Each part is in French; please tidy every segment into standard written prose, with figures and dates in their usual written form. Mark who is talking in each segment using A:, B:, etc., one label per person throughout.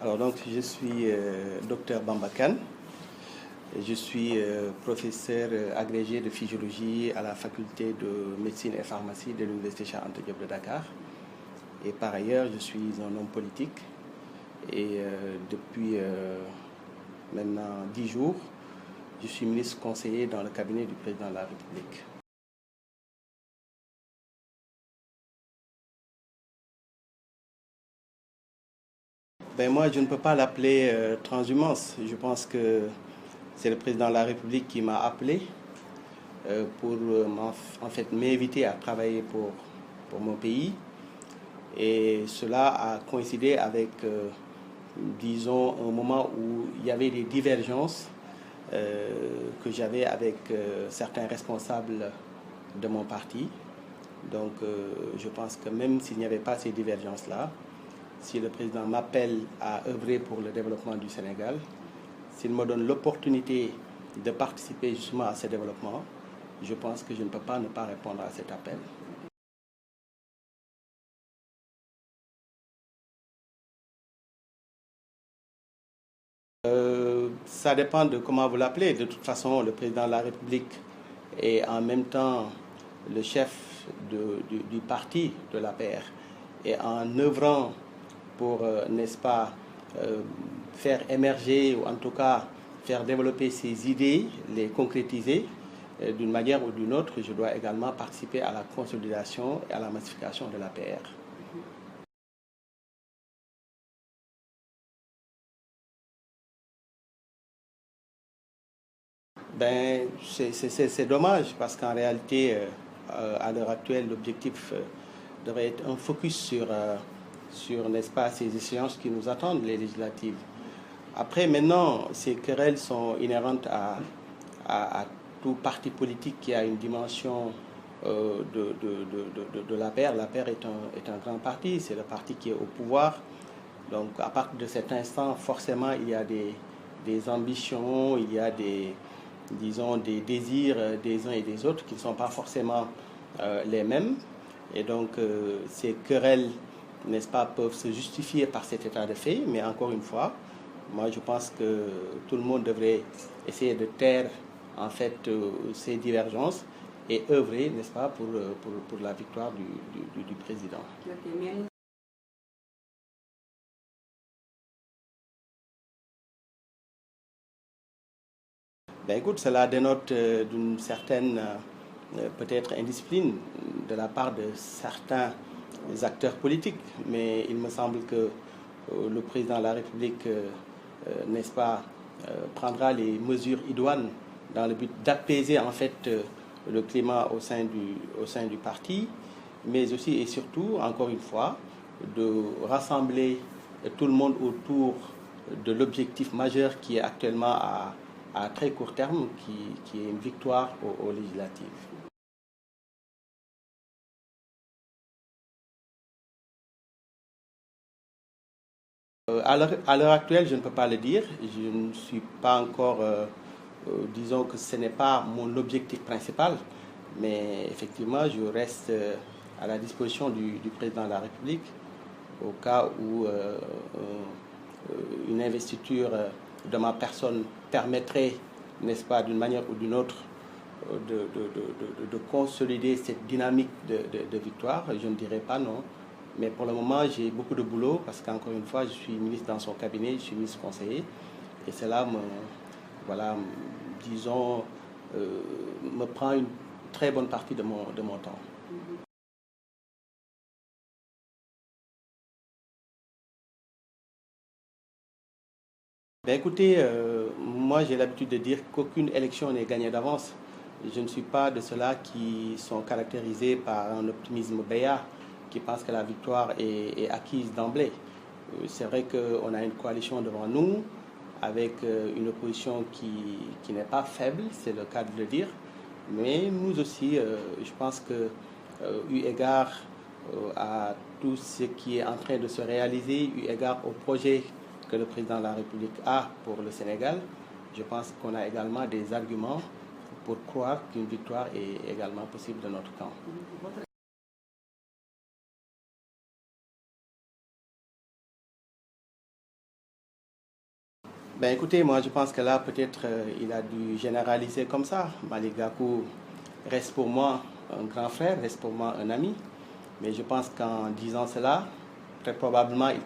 A: Alors donc je suis docteur Bamba Kane. Je suis professeur agrégé de physiologie à la faculté de médecine et pharmacie de l'université Cheikh Anta Diop de Dakar. Et par ailleurs, je suis un homme politique. Et depuis maintenant 10 jours, je suis ministre conseiller dans le cabinet du président de la République. Ben moi, je ne peux pas l'appeler transhumance. Je pense que c'est le président de la République qui m'a appelé pour en fait m'inviter à travailler pour mon pays. Et cela a coïncidé avec, disons, un moment où il y avait des divergences que j'avais avec certains responsables de mon parti. Donc je pense que même s'il n'y avait pas ces divergences-là, si le président m'appelle à œuvrer pour le développement du Sénégal, s'il me donne l'opportunité de participer justement à ce développement, je pense que je ne peux pas ne pas répondre à cet appel. Ça dépend de comment vous l'appelez. De toute façon, le président de la République est en même temps le chef du parti de l'APR. Et en œuvrant pour, n'est-ce pas, faire émerger ou en tout cas faire développer ses idées, les concrétiser d'une manière ou d'une autre, je dois également participer à la consolidation et à la massification de l'APR. Ben, c'est dommage parce qu'en réalité, à l'heure actuelle, l'objectif devrait être un focus sur n'est-ce pas, ces échéances qui nous attendent, les législatives. Après, maintenant, ces querelles sont inhérentes à tout parti politique qui a une dimension de la paire. La paire est un grand parti, c'est le parti qui est au pouvoir. Donc, à partir de cet instant, forcément, il y a des ambitions, il y a disons, des désirs des uns et des autres qui ne sont pas forcément les mêmes. Et donc, ces querelles, n'est-ce pas, peuvent se justifier par cet état de fait. Mais encore une fois, moi, je pense que tout le monde devrait essayer de taire, en fait, ces divergences et œuvrer, n'est-ce pas, pour la victoire du président. Ben écoute, cela dénote d'une certaine, peut-être, indiscipline de la part de certains acteurs politiques. Mais il me semble que le président de la République, n'est-ce pas, prendra les mesures idoines dans le but d'apaiser en fait le climat au sein du parti, mais aussi et surtout, encore une fois, de rassembler tout le monde autour de l'objectif majeur qui est actuellement à très court terme, qui est une victoire aux législatives. À l'heure actuelle, je ne peux pas le dire. Je ne suis pas encore, disons que ce n'est pas mon objectif principal, mais effectivement, je reste à la disposition du président de la République au cas où une investiture de ma personne permettrait, n'est-ce pas, d'une manière ou d'une autre, de consolider cette dynamique de victoire. Je ne dirais pas non. Mais pour le moment, j'ai beaucoup de boulot parce qu'encore une fois, je suis ministre dans son cabinet, je suis ministre conseiller. Et cela voilà, disons, me prend une très bonne partie de mon temps. Ben écoutez, moi j'ai l'habitude de dire qu'aucune élection n'est gagnée d'avance. Je ne suis pas de ceux-là qui sont caractérisés par un optimisme béat, qui pense que la victoire est acquise d'emblée. C'est vrai qu'on a une coalition devant nous, avec une opposition qui n'est pas faible, c'est le cas de le dire. Mais nous aussi, je pense que, eu égard à tout ce qui est en train de se réaliser, eu égard au projet que le président de la République a pour le Sénégal, je pense qu'on a également des arguments pour croire qu'une victoire est également possible de notre camp. Ben écoutez, moi je pense que là peut-être il a dû généraliser comme ça. Malick Gakou reste pour moi un grand frère, reste pour moi un ami. Mais je pense qu'en disant cela, très probablement il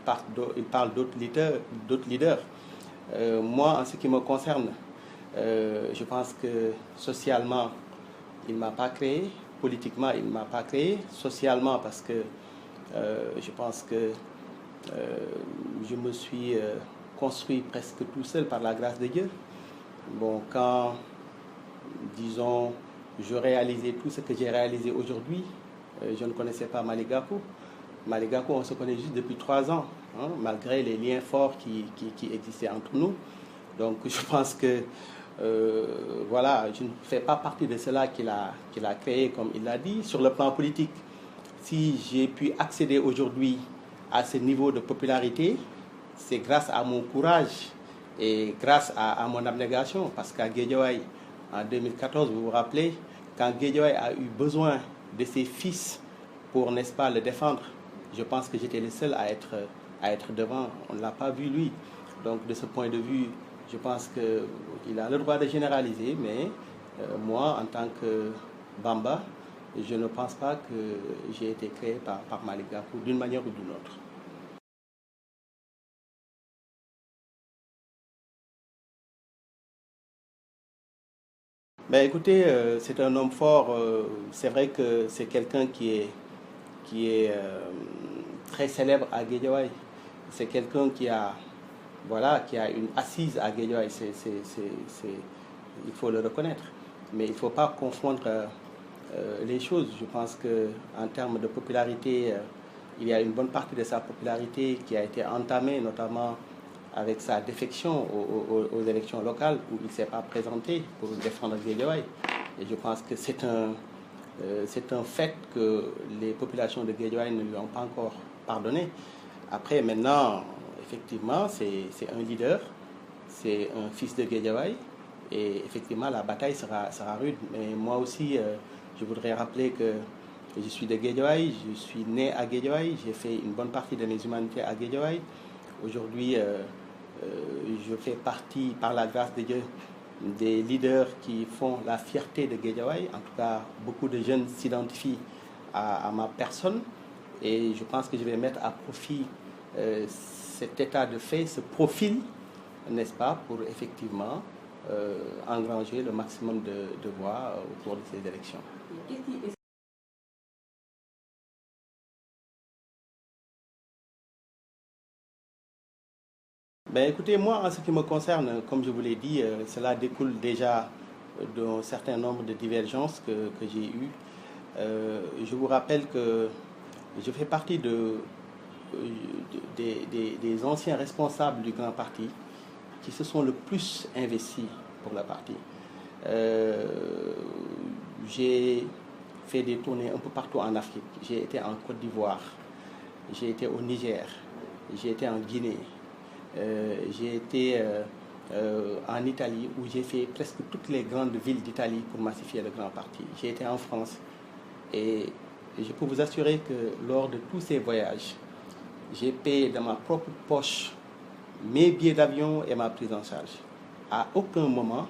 A: parle d'autres leaders. Moi, en ce qui me concerne, je pense que socialement, il ne m'a pas créé. Politiquement, il ne m'a pas créé. Socialement, parce que je pense que euh, je me suis construit presque tout seul par la grâce de Dieu. Bon, quand, disons, je réalisais tout ce que j'ai réalisé aujourd'hui, je ne connaissais pas Malick Gakou. Malick Gakou, on se connaît juste depuis 3 ans, hein, malgré les liens forts qui existaient entre nous. Donc je pense que voilà, je ne fais pas partie de cela qu'il a créé, comme il l'a dit. Sur le plan politique, si j'ai pu accéder aujourd'hui à ce niveau de popularité, c'est grâce à mon courage et grâce à mon abnégation. Parce qu'à Guédiawaye, en 2014, vous vous rappelez, quand Guédiawaye a eu besoin de ses fils pour, n'est-ce pas, le défendre, je pense que j'étais le seul à être devant. On ne l'a pas vu, lui. Donc, de ce point de vue, je pense qu'il a le droit de généraliser, mais moi, en tant que Bamba, je ne pense pas que j'ai été créé par Malick Gakou d'une manière ou d'une autre. Ben, écoutez, c'est un homme fort. C'est vrai que c'est quelqu'un qui est très célèbre à Guédiawaye. C'est quelqu'un voilà, qui a une assise à Guédiawaye. Il faut le reconnaître. Mais il ne faut pas confondre les choses. Je pense qu'en termes de popularité, il y a une bonne partie de sa popularité qui a été entamée, notamment avec sa défection aux élections locales, où il ne s'est pas présenté pour défendre Guédiawaye. Et je pense que c'est un fait que les populations de Guédiawaye ne lui ont pas encore pardonné. Après, maintenant, effectivement, c'est un leader, c'est un fils de Guédiawaye, et effectivement, la bataille sera rude. Mais moi aussi, je voudrais rappeler que je suis de Guédiawaye, je suis né à Guédiawaye, j'ai fait une bonne partie de mes humanités à Guédiawaye. Aujourd'hui, je fais partie, par la grâce de Dieu, des leaders qui font la fierté de Guédiawaye. En tout cas, beaucoup de jeunes s'identifient à ma personne et je pense que je vais mettre à profit cet état de fait, ce profil, n'est-ce pas, pour effectivement engranger le maximum de voix au cours de ces élections. Ben, écoutez, moi, en ce qui me concerne, comme je vous l'ai dit, cela découle déjà d'un certain nombre de divergences que j'ai eues. Je vous rappelle que je fais partie des anciens responsables du grand parti qui se sont le plus investis pour le parti. Euh, j'ai fait des tournées un peu partout en Afrique. J'ai été en Côte d'Ivoire, j'ai été au Niger, j'ai été en Guinée, j'ai été en Italie où j'ai fait presque toutes les grandes villes d'Italie pour massifier le grand parti. J'ai été en France et je peux vous assurer que lors de tous ces voyages, j'ai payé de ma propre poche mes billets d'avion et ma prise en charge. À aucun moment,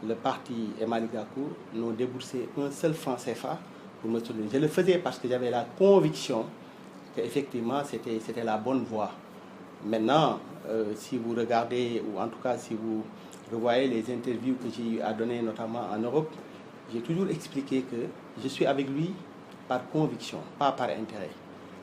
A: le parti et Malick Gakou n'ont déboursé un seul franc CFA pour me soutenir. Je le faisais parce que j'avais la conviction qu'effectivement c'était la bonne voie. Maintenant, si vous regardez, ou en tout cas si vous revoyez les interviews que j'ai eu à donner, notamment en Europe, j'ai toujours expliqué que je suis avec lui par conviction, pas par intérêt.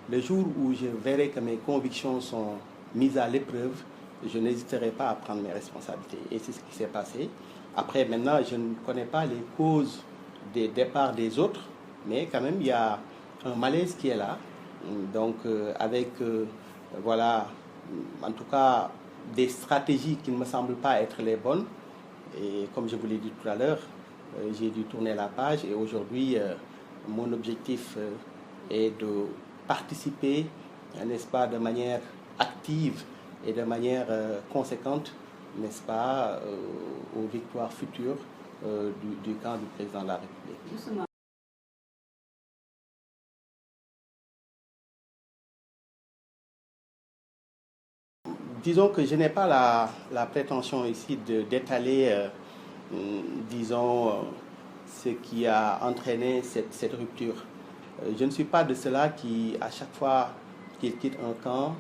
A: Le jour où je verrai que mes convictions sont mises à l'épreuve, je n'hésiterai pas à prendre mes responsabilités. Et c'est ce qui s'est passé. Après, maintenant, je ne connais pas les causes des départs des autres, mais quand même, il y a un malaise qui est là. Donc, avec, voilà, en tout cas, des stratégies qui ne me semblent pas être les bonnes. Et comme je vous l'ai dit tout à l'heure, j'ai dû tourner la page et aujourd'hui, mon objectif est de participer, n'est-ce pas, de manière active et de manière conséquente, n'est-ce pas, aux victoires futures du camp du président de la République. disons que je n'ai pas la prétention ici d'étaler, disons, ce qui a entraîné cette rupture. Je ne suis pas de ceux-là qui, à chaque fois qu'ils quittent un camp,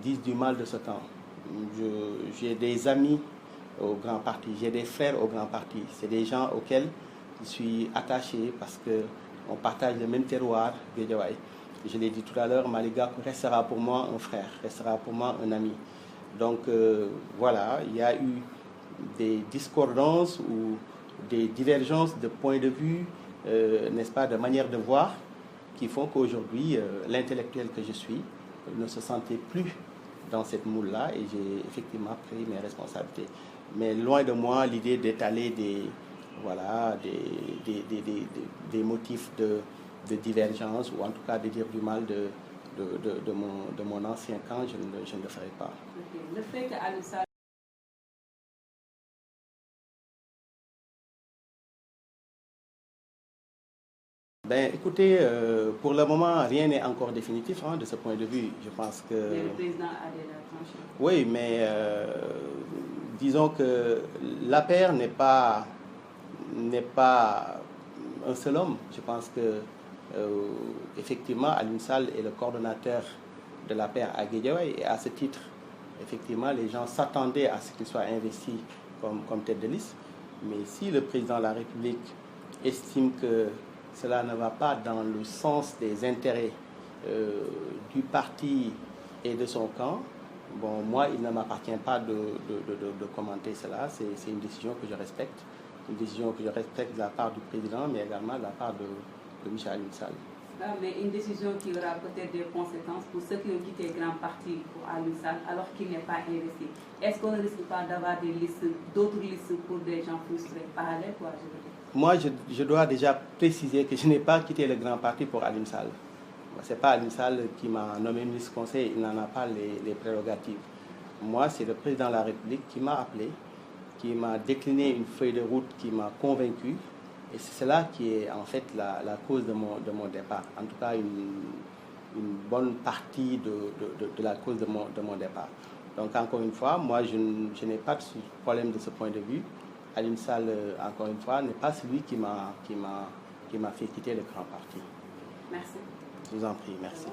A: disent du mal de ce camp. J'ai des amis au grand parti, j'ai des frères au grand parti. C'est des gens auxquels je suis attaché parce qu'on partage le même terroir, Guédiawaye. Je l'ai dit tout à l'heure, Malick Gakou restera pour moi un frère, restera pour moi un ami. Donc voilà, il y a eu des discordances ou des divergences de points de vue, n'est-ce pas, de manière de voir, qui font qu'aujourd'hui, l'intellectuel que je suis ne se sentait plus dans cette moule-là et j'ai effectivement pris mes responsabilités. Mais loin de moi l'idée d'étaler voilà, des motifs de divergence ou en tout cas de dire du mal de mon ancien camp, je ne le ferai pas.
B: Okay. Le fait qu'Aliou Sall
A: Ben, écoutez, pour le moment, rien n'est encore définitif de ce point de vue. Je pense que...
B: Mais le président a déjà tranché.
A: Oui, mais disons que l'APR n'est pas un seul homme. Je pense que effectivement, Aliou Sall est le coordonnateur de l'APR à Guédiawaye et à ce titre, effectivement, les gens s'attendaient à ce qu'il soit investi comme tête de liste. Mais si le président de la République estime que cela ne va pas dans le sens des intérêts du parti et de son camp, bon, moi, il ne m'appartient pas de commenter cela. C'est une décision que je respecte. Une décision que je respecte de la part du président, mais également de la part de Michel Aliou Sall.
B: Ah, mais une décision qui aura peut-être des conséquences pour ceux qui ont quitté le grand parti pour Aliou Sall alors qu'il n'est pas investi. Est-ce qu'on ne risque pas d'avoir d'autres listes pour des gens frustrés parallèles, quoi, je veux dire?
A: Moi, je dois déjà préciser que je n'ai pas quitté le grand parti pour Aliou Sall. Ce n'est pas Aliou Sall qui m'a nommé ministre conseil, il n'en a pas les prérogatives. Moi, c'est le président de la République qui m'a appelé, qui m'a décliné une feuille de route qui m'a convaincu. Et c'est cela qui est en fait la cause de mon départ. En tout cas, une bonne partie de la cause de mon départ. Donc encore une fois, moi je n'ai pas de problème de ce point de vue. Aliou Sall, encore une fois, n'est pas celui qui m'a fait quitter le grand parti.
B: Merci.
A: Je vous en prie, merci.